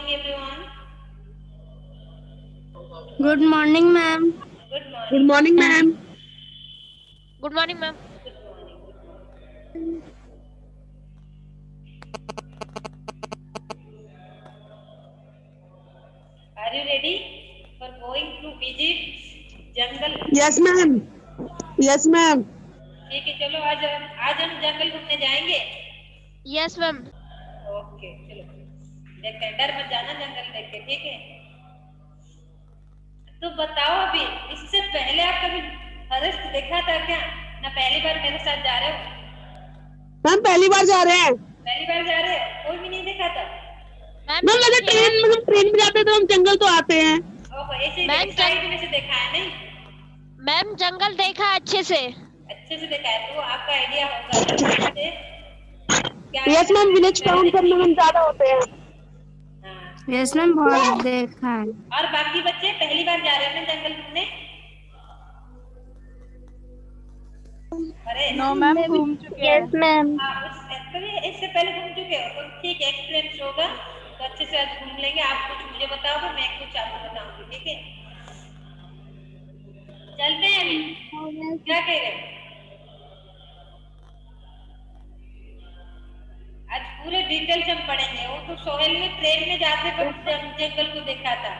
morning, everyone. Good morning, ma'am. Good Good morning. morning, ma'am. Good morning, ma'am. Good morning. Are you ready for going to visit jungle? Yes, ma'am. Yes, ma'am. ठीक है, चलो आज हम जंगल घूमने जाएंगे। Yes, ma'am. Okay, चलो देखते हैं। डर मत जाना जंगल देख के, ठीक है? तो बताओ, अभी इससे पहले आप कभी फॉरेस्ट देखा था क्या? ना पहली बार मेरे साथ जा रहे हो? मैम पहली बार जा रहे हैं। पहली बार जा रहे हो? कोई भी नहीं देखा था? मैम मैम अगर ट्रेन में जाते हैं तो हम जंगल तो आते हैं। ओहो, ऐसे ही मैम, साइड में से देखा है नहीं? मैम जंगल देखा है अच्छे से। अच्छे से देखा है तो आपका आइडिया होगा जैसे क्या यस मैम, विलेज काउंट करने में ज्यादा होते हैं। हाँ, यस मैम, बहुत देखा है। और बाकी बच्चे पहली बार जा रहे हैं ना जंगल घूमने? अरे नो मैम, घूम चुके हैं। Yes ma'am. कभी इससे पहले घूम चुके हो तो ठीक है, एक्सपीरियंस होगा तो अच्छे से आज घूम लेंगे। आप कुछ मुझे बताओगे, मैं कुछ आपको बताऊंगी, ठीक है? चलते हैं अभी, क्या कह रहे हैं? आज पूरे डिटेल्स हम पढ़ेंगे। वो तो सोहेल ने ट्रेन में जाते वक्त जंगल को देखा था,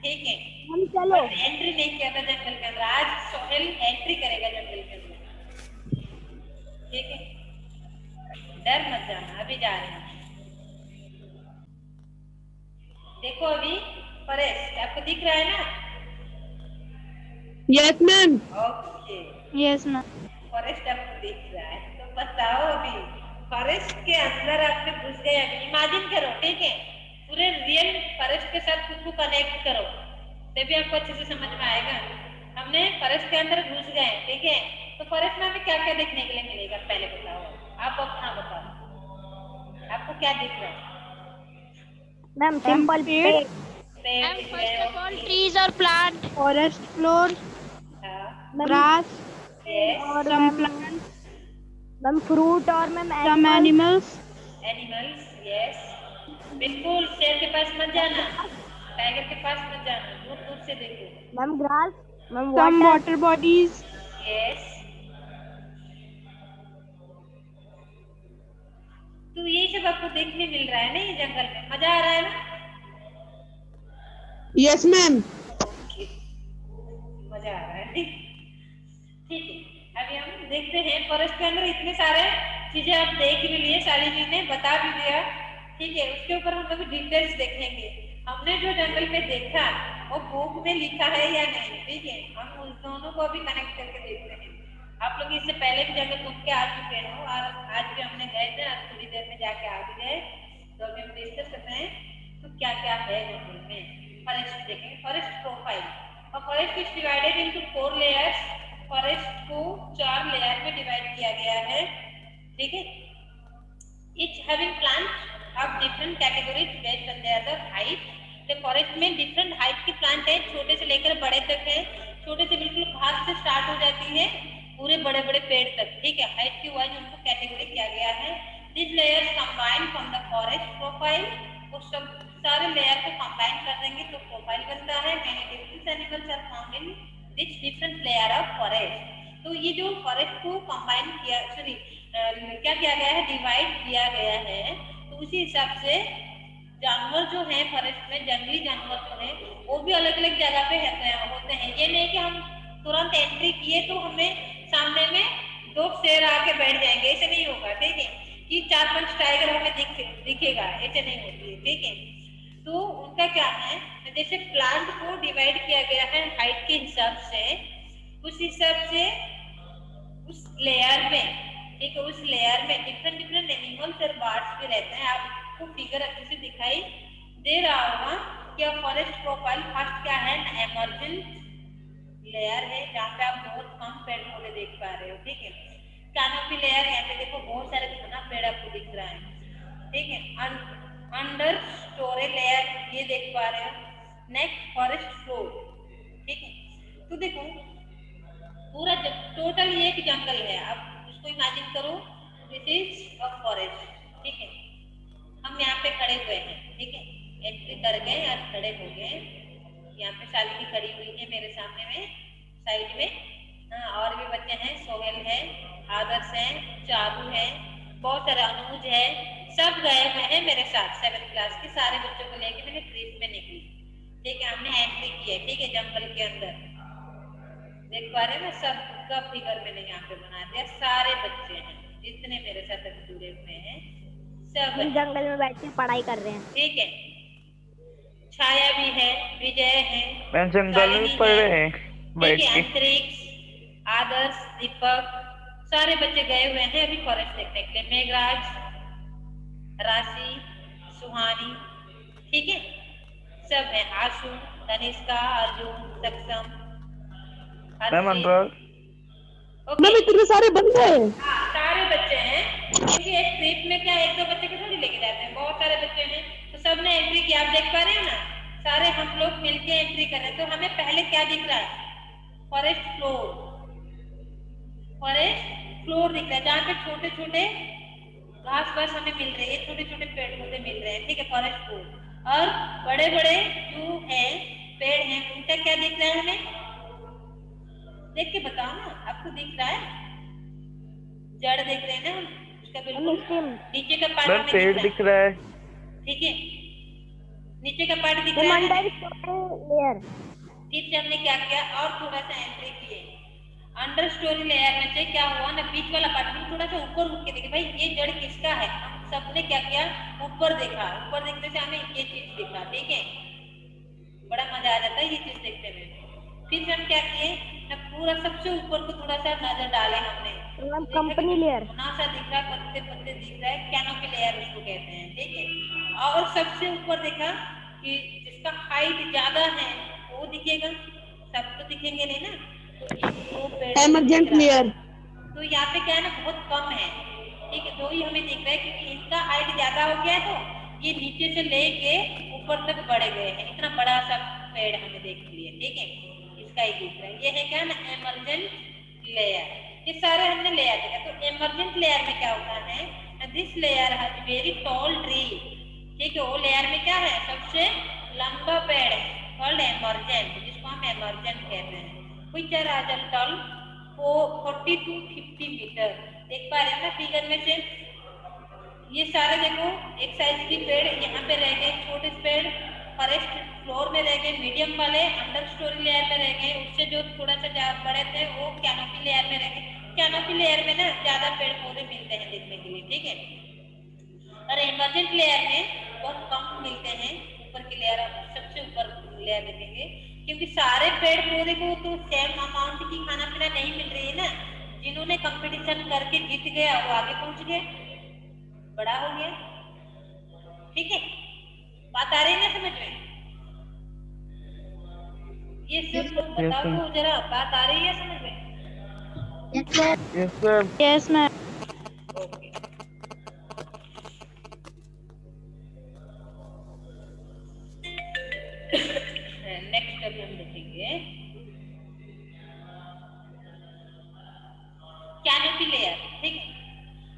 ठीक है? हम चलो। एंट्री नहीं किया था जंगल के अंदर। आज सोहेल एंट्री करेगा जंगल के अंदर, ठीक है? डर मत जाना, अभी जा रहे हैं। देखो अभी फॉरेस्ट आपको दिख रहा है ना? Yes ma'am. Okay, yes ma'am. Forest आपको दिख रहा है तो बताओ, अभी फॉरेस्ट के अंदर आपने घुस गए। अभी इमेजिन करो, ठीक है? पूरे रियल फॉरेस्ट के साथ खुद को कनेक्ट करो, तभी आपको अच्छे से समझ में आएगा। हमने फॉरेस्ट के अंदर घुस गए, ठीक है? तो फॉरेस्ट में हमें क्या क्या देखने के लिए मिलेगा, पहले बताओ। आप अपना बताओ, आपको क्या दिख रहा है? मैम सिंपल पेड़, पेड़ मैम दिख रहे फर्स्ट हैं, ऑफ ऑल ओके। ट्रीज और प्लांट, फॉरेस्ट फ्लोर, हाँ, ग्रास यस, और मैम फ्रूट और ma'am some animals, animals, yes. बिल्कुल, शेर के पास मत जाना, टाइगर के पास मत जाना, दूर दूर से देखो। Ma'am grass, ma'am some water, water bodies, yes. तो ये सब आपको देखने मिल रहा है ना ये जंगल में? मजा आ रहा है ना? Yes ma'am. ओके, मजा आ रहा है, ठीक है? अभी हम देखते हैं फॉरेस्ट के अंदर इतने सारे चीजें आप देख भी लिए, सारी चीजें बता भी दिया, ठीक है? उसके ऊपर हम लोग डिटेल्स देखेंगे। हमने जो जंगल में देखा वो बुक में लिखा है या नहीं, ठीक है? हम उस दोनों को अभी कनेक्ट करके देखते हैं। आप लोग इससे पहले भी जंगल घूम के आ चुके हो और आज भी हमने गए थे, आज थोड़ी देर में जाके आ भी गए। तो अभी हम डिस्कस करते हैं तो क्या क्या है जंगल में। फॉरेस्ट देखेंगे, फॉरेस्ट प्रोफाइल। और forest is divided into 4 layers. Forest को 4 लेयर में डिवाइड किया गया है, ठीक है? Each having plants of different categories based on their height. तो फॉरेस्ट में डिफरेंट हाइट के प्लांट है, छोटे से लेकर बड़े तक है। छोटे से बिल्कुल घास से स्टार्ट हो जाती है पूरे बड़े बड़े पेड़ तक, ठीक है? हाइट के वाइज उनको कैटेगरी किया गया है। This layers combine from the forest profile. वो सब सारे लेयर को कंबाइन कर देंगे तो प्रोफाइल बनता है। Many different animals are found in this different layer of forest. तो ये जो फॉरेस्ट को कंबाइन किया, सॉरी क्या किया गया है, डिवाइड किया गया है, तो उसी हिसाब से जानवर जो है फॉरेस्ट में, जंगली जानवर जो है वो भी अलग अलग जगह पे होते हैं। ये नहीं कि हम तुरंत एंट्री किए तो हमें सामने में 2 शेर आके बैठ जाएंगे, ऐसे नहीं होगा, ठीक है? कि 4-5 टाइगर हमें दिखेगा, ऐसे नहीं होती है, ठीक है? तो उनका क्या है, जैसे प्लांट को डिवाइड किया गया है हाइट के हिसाब से, उस हिसाब से उस लेयर में, ठीक है, उस लेयर में डिफरेंट डिफरेंट एनिमल्स और बर्ड्स भी रहते हैं। आपको फिगर अच्छे से दिखाई दे रहा होगा कि फॉरेस्ट प्रोफाइल फर्स्ट क्या है, एमर्जेंट लेयर है, जहाँ पे आप बहुत कम पेड़ पौधे देख पा रहे हो, ठीक है? कैनोपी लेयर, यहाँ पे देखो बहुत सारे घना पेड़ आपको दिख रहा है, ठीक है? अंडर स्टोरेज लेयर ये देख पा रहे हो। नेक्स्ट फॉरेस्ट फ्लोर, ठीक है? तो देखो पूरा टोटल ये एक जंगल है, आप उसको इमेजिन करो, दिस इज अ फॉरेस्ट, ठीक है? हम यहाँ पे खड़े हुए हैं, ठीक है? एंट्री करके और खड़े हो गए। यहाँ पे शालिनी खड़ी हुई है मेरे सामने में साइड में। हाँ, और भी बच्चे हैं, सोहेल है, आदर्श है, चारू है, बहुत सारे, अनुज है, सब गए हुए हैं मेरे साथ। 7th क्लास के सारे बच्चों को लेके मैंने ट्रिप में निकली। ठीक है, हमने एंट्री की है। ठीक है, जंगल के अंदर देख पा रहे हैं ना, सबका फिगर मैंने यहाँ पे बना दिया। सारे बच्चे हैं जितने मेरे साथ अभी जुड़े हुए हैं, सब हम जंगल में बैठ के पढ़ाई कर रहे हैं। ठीक है, छाया भी है, विजय है, मैम जंगल में पढ़ रहे हैं बैठ ठीक है, के। अंतरिक्ष, आदर्श, दीपक, सारे बच्चे गए हुए हैं अभी फॉरेस्ट देखने के लिए। मेघराज, राशि, सुहानी, ठीक है, सब है। आशु, तनिष्का, अर्जुन, सक्षम, मैम अनुराग। मैम इतने सारे बंदे हैं। हाँ, सारे बच्चे हैं, क्योंकि एक ट्रिप में क्या 1-2 बच्चे को थोड़ी लेके जाते हैं, बहुत सारे बच्चे हैं, तो सबने एंट्री की। आप देख पा रहे हैं ना, सारे हम लोग मिलके एंट्री कर रहे हैं। तो हमें पहले क्या दिख रहा है? फॉरेस्ट फ्लोर, फॉरेस्ट फ्लोर दिख रहा है, जहाँ पे छोटे छोटे घास वास हमें मिल रही है, छोटे छोटे पेड़ पौधे मिल रहे हैं। ठीक है, फॉरेस्ट फ्लोर। और बड़े बड़े जो है पेड़ हैं, उनका क्या दिख रहा है हमें? देख के बताओ ना, आपको दिख रहा है? जड़ देख रहे हैं ना उसका? बिल्कुल नीचे का पार्ट मैम पेड़ दिख रहा है। ठीक है, नीचे का पार्ट दिख रहा है। लेयर फिर से हमने क्या किया, और थोड़ा सा एंट्री किए अंडर स्टोरी लेयर में से। क्या हुआ ना, बीच वाला पार्ट में थोड़ा सा ऊपर उठ के देखे, भाई ये जड़ किसका है। हम सबने क्या किया, ऊपर देखा। ऊपर देखने से हमें ये चीज दिखा। ठीक है, बड़ा मजा आ जाता है ये चीज देखने में। फिर हम क्या किए ना, पूरा सबसे ऊपर को थोड़ा सा नजर डाले हमने। कंपनी लेयर सा दिख रहा है, पत्ते पत्ते दिख रहा है, कैनोपी लेयर उसको कहते हैं। ठीक है, और सबसे ऊपर देखा कि जिसका हाइट ज्यादा है वो दिखेगा, सब तो दिखेंगे नहीं ना, तो वो पेड़ एमरजेंट लेयर। तो यहाँ पे क्या है ना, बहुत कम है। ठीक है, 2 ही हमें दिख रहा है, क्योंकि इनका हाइट ज्यादा हो गया है, तो ये नीचे से लेके ऊपर तक बढ़े गए हैं। इतना बड़ा सा पेड़ हमें देख लिया। ठीक है, इसका ही दिख रहा है। ये है क्या ना, एमरजेंट लेयर। ये सारे हमने लेयर देखा। तो एमरजेंट लेयर में क्या होता है, this layer has very tall tree. ठीक है, वो लेयर में क्या है, सबसे लंबा पेड़ है, कॉल्ड एमरजेंट, जिसको हम एमरजेंट कहते हैं। Which are as tall 40 to 50 metre. देख पा रहे हैं ना फिगर में से, ये सारे देखो एक साइज की पेड़ यहाँ पे रह गए, छोटे पेड़ फॉरेस्ट फ्लोर में रह गए, मीडियम वाले अंडर स्टोरी लेयर में रह गए, उससे जो थोड़ा सा बड़े थे वो कैनोपी लेयर में रह गए। कैनोपी लेयर में ना ज्यादा पेड़ पौधे मिलते हैं देखने के लिए। ठीक है, और एमरजेंट लेयर में बहुत कम मिलते हैं। ऊपर की लेयर, सबसे ऊपर लेयर देखेंगे, क्योंकि सारे पेड़ पौधे को तो सेम अमाउंट की खाना पीना नहीं मिल रही है ना। जिन्होंने कंपटीशन करके जीत गया वो आगे पहुंच गए, बड़ा हो गया। ठीक है, बात आ रही है ना समझ में? ये सब लोग बताओ तो जरा, बात आ रही है समझ में? Yes ma'am. Yes, ma'am. Okay, next अभी हम देखेंगे कैनोपी लेयर। ठीक है,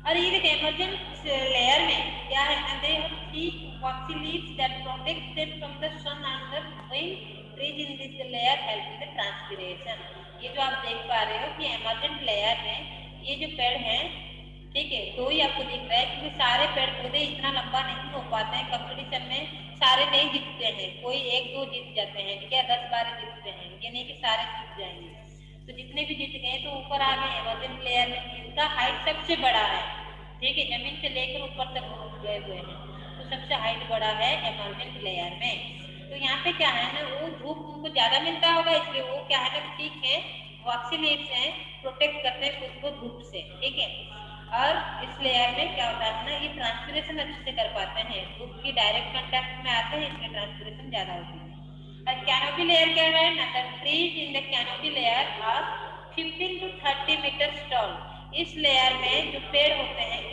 और ये देखिए एमरजेंट लेयर में क्या है, they have thick waxy leaves that protect them from the sun and the wind. Trees in this layer help in the transpiration. ये जो आप देख पा रहे हो कि एमरजेंट लेयर में ये जो पेड़ हैं, ठीक है, 2 ही आपको दिख रहा है, क्योंकि सारे पेड़ पौधे इतना लंबा नहीं हो पाते हैं कंपटीशन में, सारे नहीं जीतते हैं, कोई 1-2 जीत जाते हैं। ठीक है, 10-12 जीतते हैं, ये नहीं कि सारे जीत जाएंगे। तो जितने भी जीत गए तो ऊपर आ गए एमरजेंट लेयर में, जिनका हाइट सबसे बड़ा है। ठीक है, जमीन से लेकर ऊपर तक गए हुए हैं, तो सबसे हाइट बड़ा है एमरजेंट लेयर में। तो यहाँ पे क्या है ना, वो धूप उनको ज्यादा मिलता होगा, इसलिए वो क्या है ना, ठीक है, वॉक्सी लीव्स हैं, प्रोटेक्ट करते हैं खुद को धूप से। ठीक है, और इस लेयर में क्या होता है ना, ये ट्रांसपिरेशन अच्छे से कर पाते हैं, धूप की डायरेक्ट कांटेक्ट में आते हैं, इसलिए ट्रांसपिरेशन ज्यादा होती है। और कैनोपी लेयर क्या है ना, the trees in the canopy layer are 15 to 30 metre tall. इस लेयर में जो पेड़ होते हैं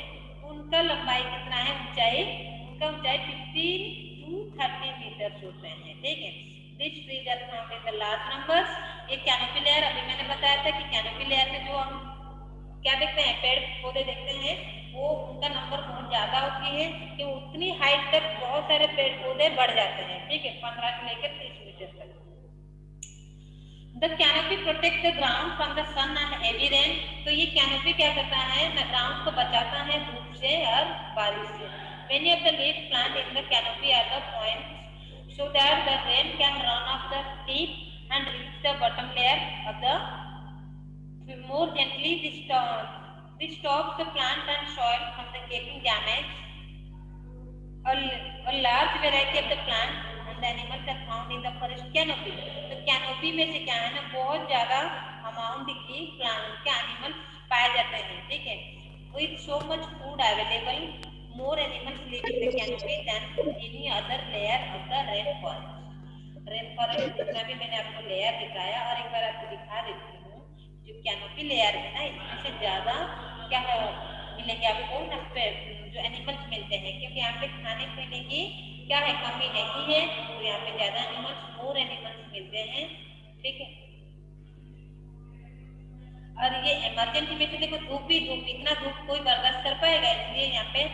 उनका लंबाई कितना है, ऊंचाई, उनका ऊंचाई 15 to 30 मीटर होते हैं। ठीक है, this trees are found in the large numbers. ये कैनोपी लेयर, अभी मैंने बताया था कि कैनोपी लेयर में जो हम क्या देखते हैं, पेड़ पौधे देखते हैं, वो उनका नंबर बहुत ज्यादा होती है कि वो उतनी हाइट तक बहुत सारे पेड़ पौधे बढ़ जाते हैं, ठीक है, 15 से लेकर 30 मीटर तक। The canopy protect the ground from the sun and heavy rain। तो ये कैनोपी क्या करता है ना, ग्राउंड को बचाता है धूप से और बारिश से। Many of the leaf plant in the canopy are the points so that the rain can run off the tip and reach the bottom layer of the more gently। This stops the plant and soil from the getting damaged। A large variety of the plants and the animals are found in the forest canopy। तो canopy में से क्या है ना, बहुत ज्यादा amount की plant के एनिमल्स पाए जाते हैं, ठीक है। With so much food available, more animals live in the canopy than any other layer of the rainforest। Rainforest जितना भी मैंने आपको लेयर दिखाया, और एक बार आपको दिखा देती हूँ, जो कैनोपी लेयर है ना, इसमें से ज्यादा क्या मिलेंगे आपको ना, जो एनिमल्स मिलते हैं, क्योंकि यहाँ पे खाने पीने की क्या है, कमी नहीं है, तो यहाँ पे ज्यादा एनिमल्स, मोर एनिमल्स मिलते हैं, ठीक है। और ये इमरजेंसी में से देखो, धूप ही धूप, इतना धूप कोई बर्दाश्त कर पाएगा, इसलिए यहाँ पे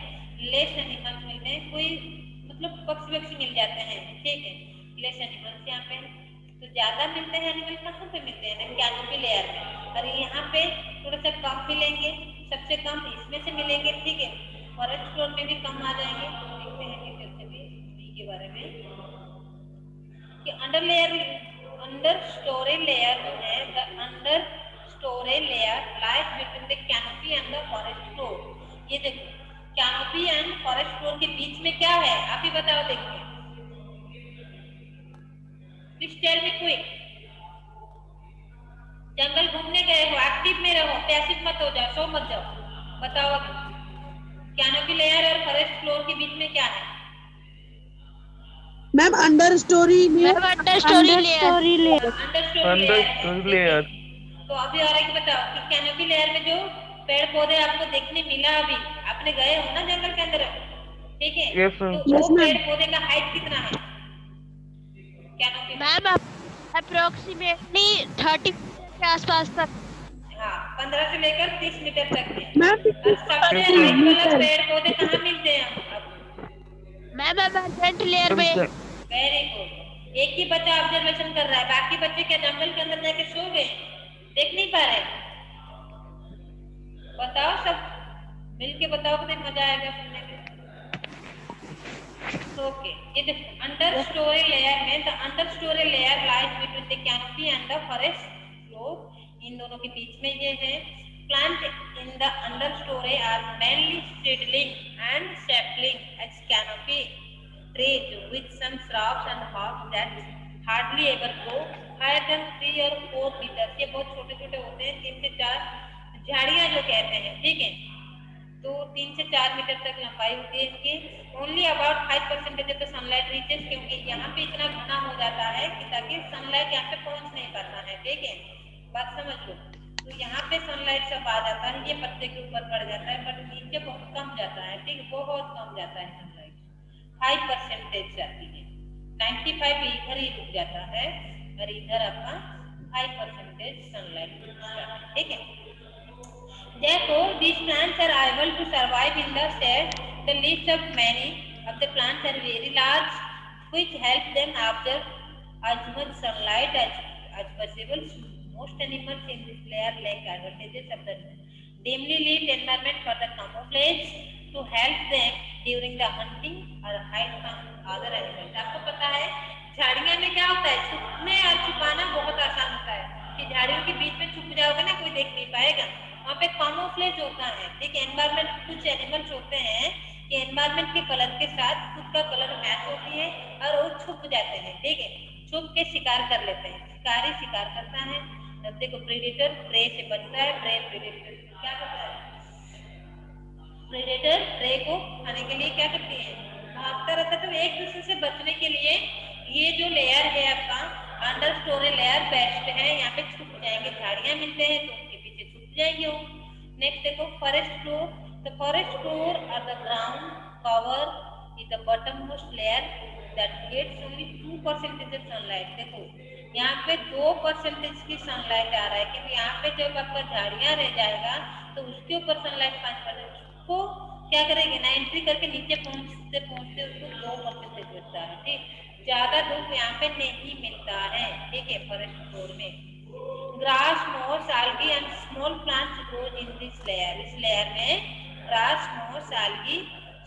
लेस एनिमल्स मिलते हैं, कोई मतलब पक्षी वक्षी मिल जाते हैं, ठीक है, लेस एनिमल्स यहाँ पे। तो ज्यादा मिलते हैं एनिमल कहाँ पे मिलते हैं ना, कैनोपी लेयर में, और यहाँ पे थोड़ा सा कम मिलेंगे, सबसे कम इसमें से मिलेंगे, ठीक है। फॉरेस्ट फ्लोर में भी कम आ जाएंगे। देखते हैं डिटेल से भी बी के बारे में कि अंडर स्टोरेज लेयर जो है, the under storage layer lies between the canopy and the forest floor. ये देखो, कैनोपी एंड फॉरेस्ट फ्लोर के बीच में क्या है, आप ही बताओ, देखिए, प्लीज टेल मी क्विक। जंगल घूमने गए हो, एक्टिव में रहो, पैसिव मत हो जाओ, सो मत जाओ, बताओ अभी कैनोपी लेयर और फॉरेस्ट फ्लोर के बीच में क्या है? Ma'am under story under story layer. Under layer. तो अभी और एक बताओ कि कैनोपी लेयर में जो पेड़ पौधे आपको देखने मिला, अभी आपने गए हो ना जंगल के अंदर, ठीक है, Yes, ma'am. तो Yes, वो ma'am. पेड़ पौधे का हाइट कितना है कैनोपी में? मैम अप्रोक्सीमेटली 30 के आसपास तक। हाँ, 15 से लेकर 30 मीटर तक है। मैम और सबसे हाइट वाला पेड़ पौधे कहाँ मिलते हैं मैम एमरजेंट लेयर में। Very good. एक ही बच्चा ऑब्जर्वेशन कर रहा है, बाकी बच्चे क्या जंगल के अंदर जाके सो गए, देख नहीं पा रहे? बताओ, सब मिलके बताओ, कितना मजा आएगा सुनने में। ओके, ये देखो, अंडर स्टोरी लेयर में, the understorey layer lies between the canopy and the forest floor. इन दोनों के बीच में ये है। Plant in the understorey are mainly seedling and sapling as canopy trees with some shrubs and herbs that hardly ever grow higher than 3 or 4 meters। ये बहुत छोटे छोटे होते हैं, 3 से 4 झाड़ियां जो कहते हैं, ठीक है, तो 3 से 4 मीटर तक लंबाई होती है इनकी। Only about 5% of the sunlight reaches, क्योंकि यहाँ पे इतना घना हो जाता है कि ताकि सनलाइट यहाँ पे पहुंच नहीं पाता है, ठीक है, बात समझ लो। तो यहाँ पे सनलाइट सब आ जाता है, ये पत्ते के ऊपर पड़ जाता है, बट नीचे बहुत कम जाता है, ठीक, बहुत कम जाता है सनलाइट, 5% जाती है, 95 इधर ही रुक जाता है, और इधर आपका 5% सनलाइट, ठीक है। Therefore, these plants are able to survive in the shade. The leaves of many of the plants are very large, which help them absorb as much sunlight as possible. Most animals in this layer lack advantages of the dimly lit environment for the camouflage to help them during the hunting or hide from other animals। आपको पता है झाड़ियां में क्या होता है, छुपने और छुपाना बहुत आसान होता है कि झाड़ियों के बीच में छुप जाओगे ना, कोई देख नहीं पाएगा, वहाँ पे कैमोफ्लेज होता है, ठीक है। एनवायरमेंट, कुछ एनिमल्स होते हैं कि एनवायरमेंट के कलर के साथ खुद का कलर मैच होती है और वो छुप जाते हैं, ठीक है, छुप के शिकार कर लेते हैं, शिकारी शिकार करता है। अब देखो, प्रेडेटर प्रे से बचता है, प्रे प्रेडेटर क्या करता है, प्रेडेटर प्रे को खाने के लिए क्या करती है, भागता रहता है। तो एक दूसरे से बचने के लिए ये जो लेयर है आपका अंडर स्टोरी लेयर बेस्ट है, यहाँ पे छुप जाएंगे, झाड़ियां मिलते हैं तो उनके पीछे छुप जाएंगे वो। नेक्स्ट देखो, forest floor. The forest floor are the ground cover is the bottom most layer that gets only 2% of sunlight. देखो यहाँ पे 2% की सनलाइट आ रहा है, क्योंकि यहाँ पे जब आपका झाड़ियां रह जाएगा तो उसके ऊपर सनलाइट 5% को क्या करेंगे ना, एंट्री करके नीचे पहुंचते पहुंचते उसको 2% मिलता है। ठीक, ज्यादा धूप यहाँ पे नहीं मिलता है। ठीक है, फॉरेस्ट फ्लोर में ग्रास, मोस, algae and small plants grows in this layer. इस लेयर में ग्रास, मोस, algae,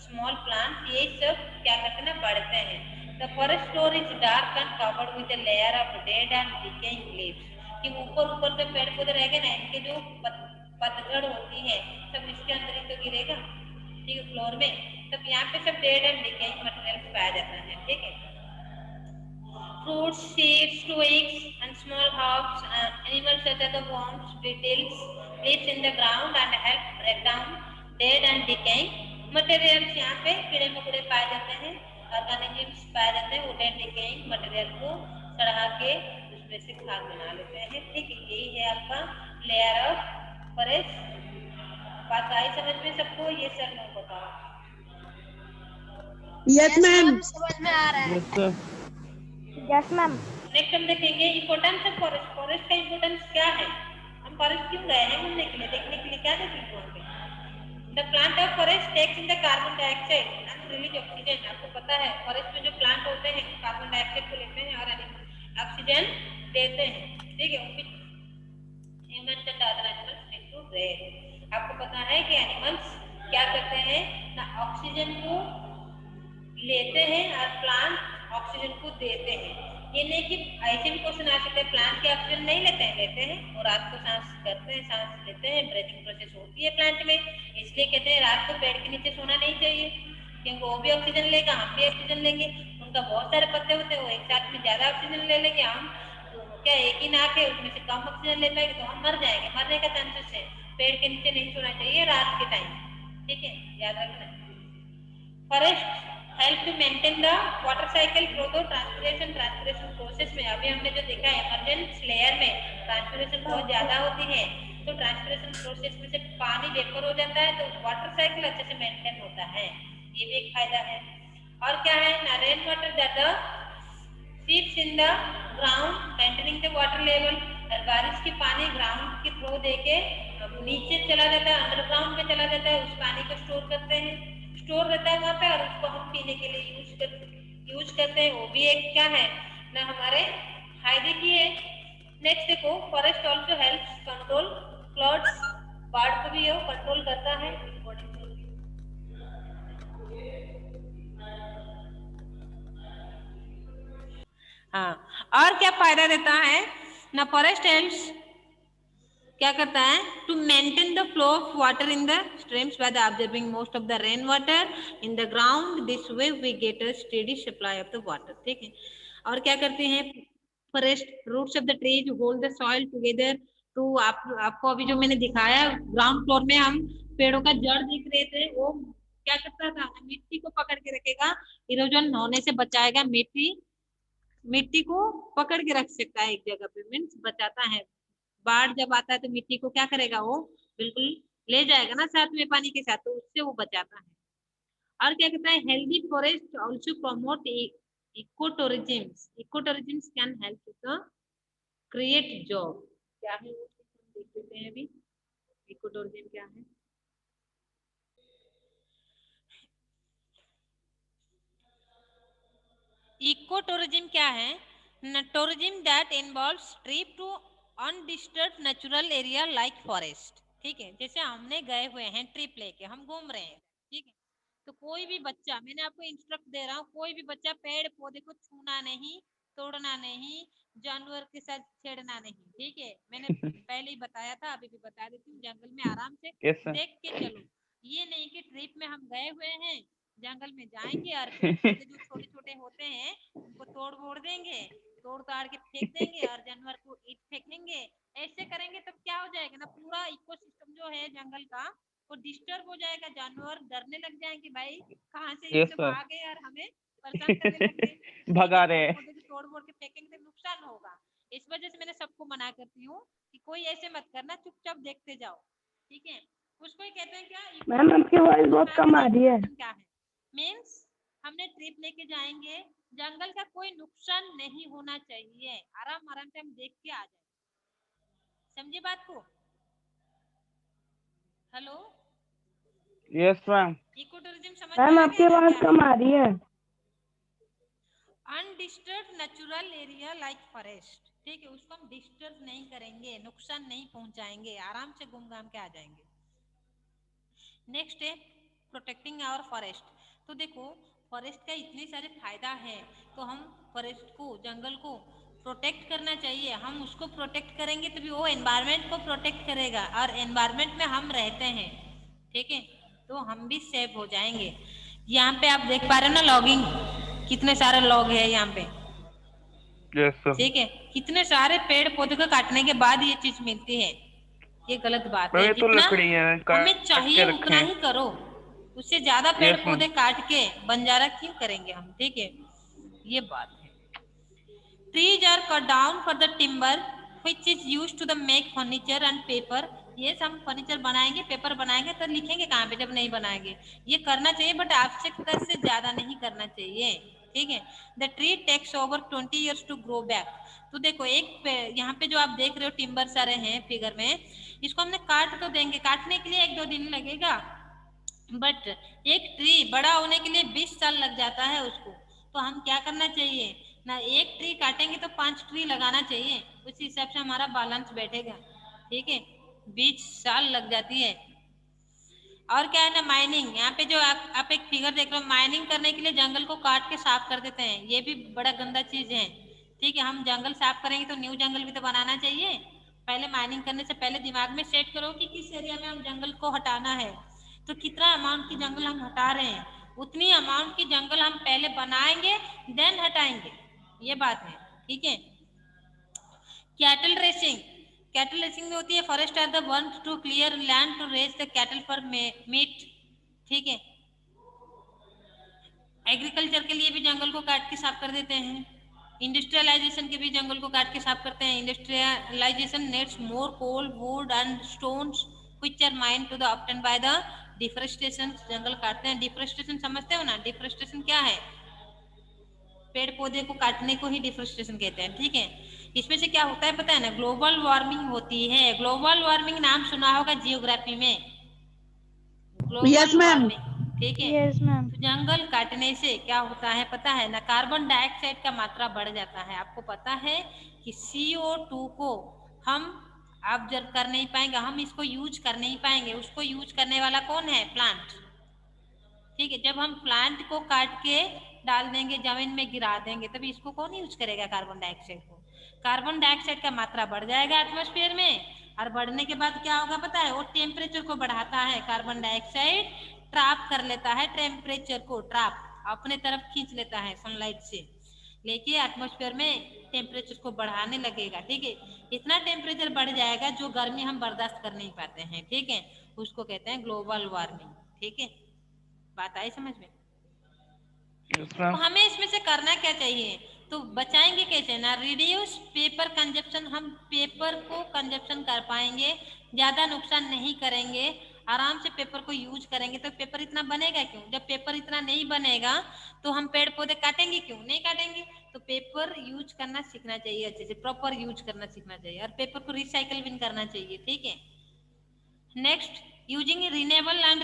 स्मॉल प्लांट, ये सब क्या करते हैं ना, बढ़ते हैं। The forest floor is dark and covered with a layer of dead and decaying leaves. कि ऊपर ऊपर जो पेड़ पौधे रहेंगे ना, इनके जो पतझड़ होती है सब इसके अंदर ही तो गिरेगा। ठीक है, फ्लोर में तब यहाँ पे सब डेड एंड डिकेइंग मटेरियल पाया जाता है। ठीक है, fruits, seeds, twigs, and small herbs, animals such as the worms, beetles, lives in the ground and help break down dead and decaying materials। यहाँ पे कीड़े मकोड़े पाए जाते हैं, ऑर्गेनिजम्स पाए जाते हैं, वो डेड डिकेइंग मटेरियल को सड़ा के उसमें से खाद बना लेते हैं। ठीक है, यही है आपका लेयर ऑफ फॉरेस्ट। बात आई समझ में सबको? ये सर मैं बताओ। Yes ma'am. समझ में आ रहा है। Yes, sir. Yes ma'am. Next हम देखेंगे इम्पोर्टेंस ऑफ फॉरेस्ट। फॉरेस्ट का इम्पोर्टेंस क्या है? हम फॉरेस्ट क्यों गए हैं घूमने के लिए, देखने के लिए? क्या देखेंगे वहाँ पे? The plant of forest takes in the carbon dioxide and release oxygen. आपको पता है फॉरेस्ट में जो प्लांट होते हैं कार्बन डाइऑक्साइड को लेते हैं और ऑक्सीजन देते हैं। ठीक है, humans and other animals include rare. आपको पता है कि एनिमल्स क्या करते हैं ना, ऑक्सीजन को लेते हैं और प्लांट ऑक्सीजन को देते हैं। ये नहीं कि ऐसे भी क्वेश्चन आ सकते हैं प्लांट के ऑक्सीजन नहीं लेते हैं, लेते हैं और रात को सांस करते हैं, सांस लेते हैं, ब्रीथिंग प्रोसेस होती है प्लांट में। इसलिए कहते हैं रात को पेड़ के नीचे सोना नहीं चाहिए, क्योंकि वो भी ऑक्सीजन लेगा, हम भी ऑक्सीजन लेंगे। उनका बहुत सारे पत्ते होते हैं, वो एक साथ में ज्यादा ऑक्सीजन ले लेंगे, हम क्या एक ही नाक है उसमें से कम ऑक्सीजन ले पाएंगे तो हम मर जाएंगे, मरने का चांसेस है। पेड़ के नीचे नहीं सोना चाहिए रात के टाइम। ठीक है, याद रखना। Forest help to maintain the water cycle through the transpiration process में। अभी हमने जो देखा है इमर्जेंस लेयर में ट्रांसपिरेशन बहुत ज्यादा होती है, तो ट्रांसपिरेशन प्रोसेस में से पानी वेपर हो जाता है, तो वाटर साइकिल अच्छे से मेंटेन होता है। ये भी एक फायदा है। और क्या है ना, rain water that seeps in the ground maintaining the water level. बारिश की पानी ग्राउंड के थ्रू देके नीचे चला जाता है, अंडरग्राउंड में चला जाता है, उस पानी को स्टोर करते हैं, स्टोर रहता है वहाँ पे और उसको हम पीने के लिए यूज करते हैं। वो भी एक क्या है ना, हमारे फायदे की है। नेक्स्ट देखो, forest also helps control floods. बाढ़ को भी ये कंट्रोल करता है। हाँ, और क्या फायदा देता है ना, फॉरेस्ट हेल्प्स क्या करता है to maintain the flow of water in the streams by the observing most of the rain water in the ground. This way we get a steady supply of the water. ठीक है, और क्या करते हैं forest roots of the trees hold the soil together. तो आपको अभी जो मैंने दिखाया ग्राउंड फ्लोर में हम पेड़ों का जड़ देख रहे थे, वो क्या करता था, मिट्टी को पकड़ के रखेगा, इरोजन होने से बचाएगा। मिट्टी को पकड़ के रख सकता है एक जगह पे, मीन्स बचाता है। बाढ़ जब आता है तो मिट्टी को क्या करेगा, वो बिल्कुल ले जाएगा ना साथ में पानी के साथ, तो उससे वो बचाता है। और क्या कहता है, healthy forest also promote ecotourism. Ecotourism can help to create job. क्या है वो देख लेते हैं अभी, इकोटूरिज्म क्या है। इको टूरिज्म क्या है, tourism that involves trip to undisturbed natural area like forest. ठीक है, जैसे हमने गए हुए हैं ट्रिप लेके, हम घूम रहे हैं। ठीक है, तो कोई भी बच्चा, मैंने आपको इंस्ट्रक्ट दे रहा हूँ, कोई भी बच्चा पेड़ पौधे को छूना नहीं, तोड़ना नहीं, जानवर के साथ छेड़ना नहीं। ठीक है, मैंने पहले ही बताया था, अभी भी बता देती हूँ। जंगल में आराम से Yes, sir. देख के चलो। ये नहीं कि ट्रिप में हम गए हुए हैं, जंगल में जाएंगे और पेड़ पौधे जो छोटे छोटे होते हैं उनको तोड़ फोड़ देंगे, तोड़ ताड़ के फेंक देंगे और जानवर को ईट फेंकेंगे। ऐसे करेंगे तब क्या हो जाएगा ना, पूरा इकोसिस्टम जो है जंगल का वो डिस्टर्ब हो जाएगा। जानवर डरने लग जाएंगे, भाई कहाँ से ये Yes, सब sir. आ गए और हमें परेशान करने लग गए। भगा रहे हैं। पौधे तोड़ फोड़ के फेंकेंगे तो नुकसान होगा। इस वजह से मैंने सबको मना करती हूँ कि कोई ऐसे मत करना, चुपचाप देखते जाओ। ठीक है, उसको ही कहते हैं क्या, मैम आपकी वॉइस बहुत कम आ रही है। क्या है मीन्स हमने ट्रिप लेके जाएंगे, जंगल का कोई नुकसान नहीं होना चाहिए, आराम आराम से हम देख के आ जाए। समझे बात को? Hello, Yes, ma'am. Eco tourism समझ मैम में आ आपकी गया ना आवाज क्या? कम आ रही है। Undisturb natural area like forest, ठीक है, उसको हम डिस्टर्ब नहीं करेंगे, नुकसान नहीं पहुंचाएंगे, आराम से घूम घाम के आ जाएंगे। नेक्स्ट है प्रोटेक्टिंग आवर फॉरेस्ट। तो देखो फॉरेस्ट का इतने सारे फायदा है, तो हम फॉरेस्ट को, जंगल को प्रोटेक्ट करना चाहिए। हम उसको प्रोटेक्ट करेंगे तभी वो एनवायरनमेंट को प्रोटेक्ट करेगा, और एनवायरनमेंट में हम रहते हैं, ठीक है, तो हम भी सेफ हो जाएंगे। यहाँ पे आप देख पा रहे हो ना लॉगिंग, कितने सारे लॉग है यहाँ पे, Yes, sir. ठीक है, कितने सारे पेड़ पौधे को काटने के बाद ये चीज मिलती है, ये गलत बात मैम है। ये तो जितना लकड़ी है, हमें काट चाहिए के उतना रखे ही हैं। करो, उससे ज्यादा पेड़ Yes, पौधे ma'am. काट के बंजारा क्यों करेंगे हम, ठीक है, ये बात है। Trees are cut down for the timber which is used to the make furniture and paper. ये हम फर्नीचर बनाएंगे, पेपर बनाएंगे, तो लिखेंगे कहाँ पे जब नहीं बनाएंगे। ये करना चाहिए बट आवश्यकता से ज्यादा नहीं करना चाहिए, ठीक है। The tree takes over 20 years to grow back. तो देखो एक यहाँ पे जो आप देख रहे हो टिम्बर सारे हैं फिगर में, इसको हमने काट तो देंगे, काटने के लिए 1-2 दिन लगेगा, बट एक ट्री बड़ा होने के लिए 20 साल लग जाता है उसको। तो हम क्या करना चाहिए ना, एक ट्री काटेंगे तो 5 ट्री लगाना चाहिए, उस हिसाब से हमारा बैलेंस बैठेगा, ठीक है। 20 साल लग जाती है। और क्या है ना, माइनिंग, यहाँ पे जो आप एक फिगर देख रहे हो, माइनिंग करने के लिए जंगल को काट के साफ कर देते हैं, ये भी बड़ा गंदा चीज है, ठीक है। हम जंगल साफ करेंगे तो न्यू जंगल भी तो बनाना चाहिए। पहले माइनिंग करने से पहले दिमाग में सेट करो कि किस एरिया में हम जंगल को हटाना है, तो कितना अमाउंट की जंगल हम हटा रहे हैं, उतनी अमाउंट की जंगल हम पहले बनाएंगे देन हटाएंगे, ये बात है, ठीक है। कैटल रेसिंग, कैटल रेसिंग में होती है forest are the one to clear land to raise the cattle for meat, ठीक है। एग्रीकल्चर के लिए भी जंगल को काट के साफ कर देते हैं। इंडस्ट्रियलाइजेशन के भी जंगल को काट के साफ करते हैं। Industrialisation needs more coal wood and stones which are mined to the obtain by the deforestation. जंगल काटते हैं, डिफरेस्टेशन समझते हो ना, डिफरेस्टेशन क्या है, पेड़ पौधे को काटने को ही डिफरेस्टेशन कहते हैं, ठीक है। इसमें से क्या होता है पता है ना, ग्लोबल वार्मिंग होती है। ग्लोबल वार्मिंग नाम सुना होगा जियोग्राफी में, ग्लोबल वार्मिंग, ठीक है। Yes ma'am. तो जंगल काटने से क्या होता है पता है ना, कार्बन डाइऑक्साइड का मात्रा बढ़ जाता है। आपको पता है कि CO2 को हम ऑब्जर्व कर नहीं पाएंगे, हम इसको यूज कर नहीं पाएंगे, उसको यूज करने वाला कौन है, प्लांट, ठीक है। जब हम प्लांट को काट के डाल देंगे, जमीन में गिरा देंगे, तभी इसको कौन यूज करेगा, कार्बन डाइऑक्साइड को। कार्बन डाइऑक्साइड का मात्रा बढ़ जाएगा एटमॉस्फेयर में, और बढ़ने के बाद क्या होगा पता है, वो टेम्परेचर को बढ़ाता है। कार्बन डाइऑक्साइड ट्रैप कर लेता है टेम्परेचर को, ट्रैप अपने तरफ खींच लेता है सनलाइट से, लेके एटमॉस्फेयर में टेम्परेचर को बढ़ाने लगेगा, ठीक है। इतना टेम्परेचर बढ़ जाएगा जो गर्मी हम बर्दाश्त कर नहीं पाते हैं, ठीक है, उसको कहते हैं ग्लोबल वार्मिंग, ठीक है। बात आई समझ में। Yes, तो ma'am. हमें इसमें से करना क्या चाहिए, तो बचाएंगे कैसे ना, रिड्यूस पेपर कंजप्शन, हम पेपर को कंजप्शन कर पाएंगे, ज्यादा नुकसान नहीं करेंगे, आराम से पेपर को यूज करेंगे। तो पेपर इतना बनेगा क्यों, जब पेपर इतना नहीं बनेगा तो हम पेड़ पौधे काटेंगे क्यों, नहीं काटेंगे। तो पेपर यूज करना सीखना चाहिए, अच्छे से प्रॉपर यूज करना सीखना चाहिए, और पेपर को रिसाइकल भी करना चाहिए, ठीक है। Next, using renewable and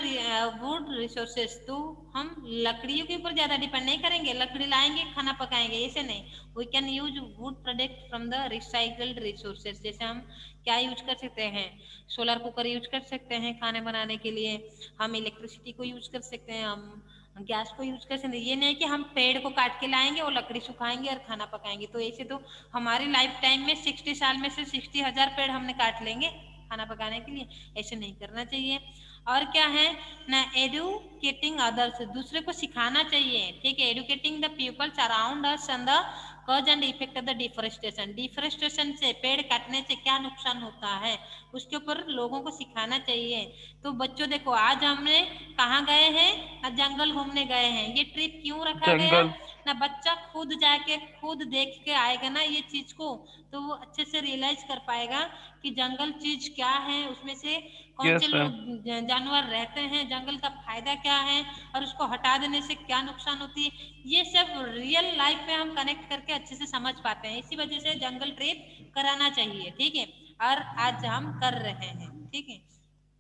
would resources. तो हम लकड़ियों के ऊपर ज्यादा डिपेंड नहीं करेंगे, लकड़ी लाएंगे खाना पकाएंगे, ऐसे नहीं। We can use wood product from the recycled resources. जैसे हम क्या यूज कर सकते हैं, सोलर कुकर यूज कर सकते हैं खाने बनाने के लिए, हम इलेक्ट्रिसिटी को यूज कर सकते हैं, हम गैस को यूज कर सकते हैं। ये नहीं कि हम पेड़ को काट के लाएंगे और लकड़ी सुखाएंगे और खाना पकाएंगे। तो ऐसे तो हमारी लाइफ टाइम में 60 साल में से 60,000 पेड़ हमने काट लेंगे खाना पकाने के लिए, ऐसे नहीं करना चाहिए। और क्या है ना, एडुकेटिंग अदर्स, दूसरे को सिखाना चाहिए, ठीक है। Educating the peoples around us on the cause and effect of the deforestation. Deforestation से, पेड़ काटने से क्या नुकसान होता है, उसके ऊपर लोगों को सिखाना चाहिए। तो बच्चों देखो, आज हमने कहाँ गए हैं ना, जंगल घूमने गए हैं। ये ट्रिप क्यों रखा गया जंगल। ना, बच्चा खुद जाके खुद देख के आएगा ना ये चीज को, तो वो अच्छे से रियलाइज कर पाएगा कि जंगल चीज क्या है, उसमें से कौन से Yes, लोग ma'am. जानवर रहते हैं, जंगल का फायदा क्या है, और उसको हटा देने से क्या नुकसान होती है। ये सब रियल लाइफ में हम कनेक्ट करके अच्छे से समझ पाते हैं। इसी वजह से जंगल ट्रिप कराना चाहिए, ठीक है। और आज हम कर रहे हैं, ठीक है,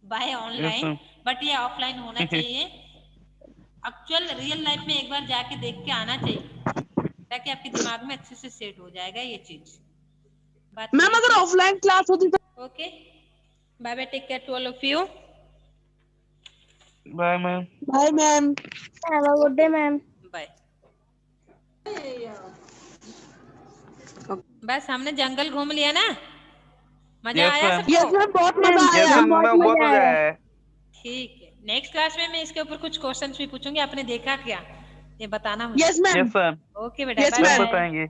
bye Yes, online. ma'am. But ये ऑफलाइन होना चाहिए। एक्चुअल रियल लाइफ में एक बार जाके देख के आना चाहिए, ताकि आपके दिमाग में अच्छे से सेट हो जाएगा ये चीज। मैम अगर ऑफलाइन क्लास होती तो okay, bye bye, take care to all of you. Bye, ma'am. Bye ma'am. Have a good day ma'am. Bye. बस हमने जंगल घूम लिया ना, मजा Yes, आया ma'am. सबको? यस मैम बहुत मजा Yes, आया। ma'am. बहुत मजा आया है। ठीक है, नेक्स्ट क्लास में मैं इसके ऊपर कुछ क्वेश्चंस भी पूछूंगी, आपने देखा क्या ये बताना मुझे। Yes ma'am. Yes, ma'am. Okay बेटा, Yes, बाय ma'am. बाय। बताएंगे।